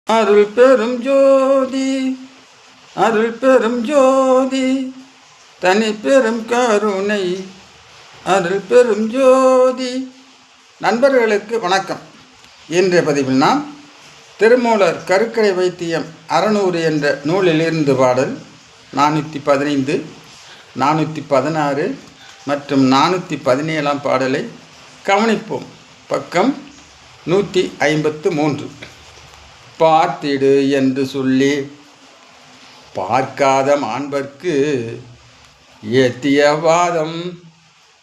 அருள் பெரும் ஜோதி, அருள் பெரும் ஜோதி, தனி பெரும் கருணை, அருள் பெரும் ஜோதி. நண்பர்களுக்கு வணக்கம். இன்றைய பதிவில் நாம் திருமூலர் கருக்கடை வைத்தியம் 600 என்ற நூலிலிருந்து பாடல் 415, 416 மற்றும் 417 பாடலை கவனிப்போம். பக்கம் 153. பார்த்திடு என்று சொல்லி பார்க்காத மாண்பர்க்கு ஏத்திய வாதம்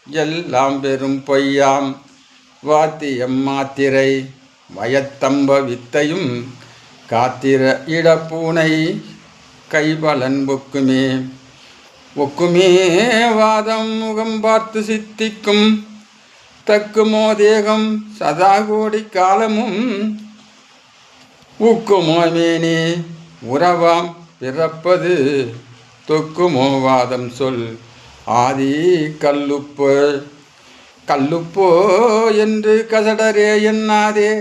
எல்லாம் பெரும் பொய்யாம். வாத்தியம் மாத்திரை வயத்தம்ப வித்தையும் காத்திர இடப்பூனை கைபலன் ஒக்குமே. ஒக்குமே வாதம் முகம் பார்த்து சித்திக்கும் தக்குமோ தேகம் சதா கோடி காலமும் ஊக்குமோ மேனே உறவாம் பிறப்பது தொக்குமோ வாதம் சொல் ஆதி கல்லுப்போ. கல்லுப்போ என்று கசடரே எண்ணாதே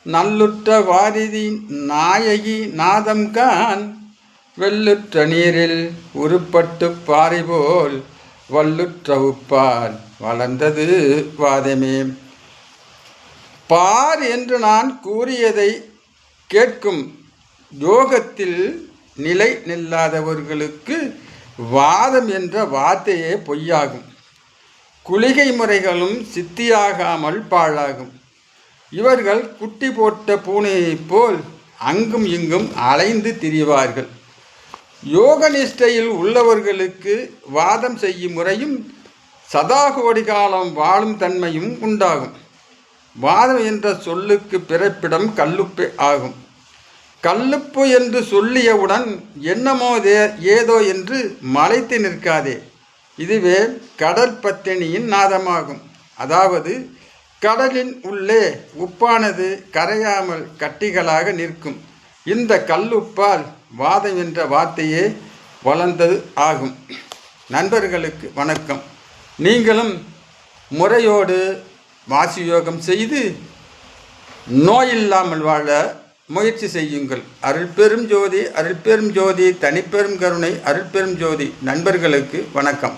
நல்லுற்ற வாரிதி நாயகி நாதம்கான். வெள்ளுற்ற நீரில் உருப்பட்டு பாறை போல் வல்லுற்ற உப்பால் வளர்ந்தது வாதமே. பார் என்று நான் கூறியதை கேட்கும் யோகத்தில் நிலை நில்லாதவர்களுக்கு வாதம் என்ற வார்த்தையே பொய்யாகும். குளிகை முறைகளும் சித்தியாகாமல் பாழாகும். இவர்கள் குட்டி போட்ட பூனையைப் போல் அங்கும் இங்கும் அலைந்து திரிவார்கள். யோக நிஷ்டையில் உள்ளவர்களுக்கு வாதம் செய்யும் முறையும் சதா கோடி காலம் வாழும் தன்மையும் உண்டாகும். வாதம் என்ற சொல்லுக்கு பிறப்பிடம் கல்லுப்பு ஆகும். கல்லுப்பு என்று சொல்லியவுடன் என்னமோ ஏதோ என்று மலைத்து நிற்காதே. இதுவே கடல் பத்தினியின் நாதமாகும். அதாவது கடலின் உள்ளே உப்பானது கரையாமல் கட்டிகளாக நிற்கும். இந்த கல்லுப்பால் வாதம் என்ற வார்த்தையே வளர்ந்தது ஆகும். நண்பர்களுக்கு வணக்கம். நீங்களும் முறையோடு வாசி யோகம் செய்து நோயில்லாமல் வாழ முயற்சி செய்யுங்கள். அருள் பெரும் ஜோதி, அருள் பெரும் ஜோதி, தனிப்பெரும் கருணை, அருள் பெரும் ஜோதி. நண்பர்களுக்கு வணக்கம்.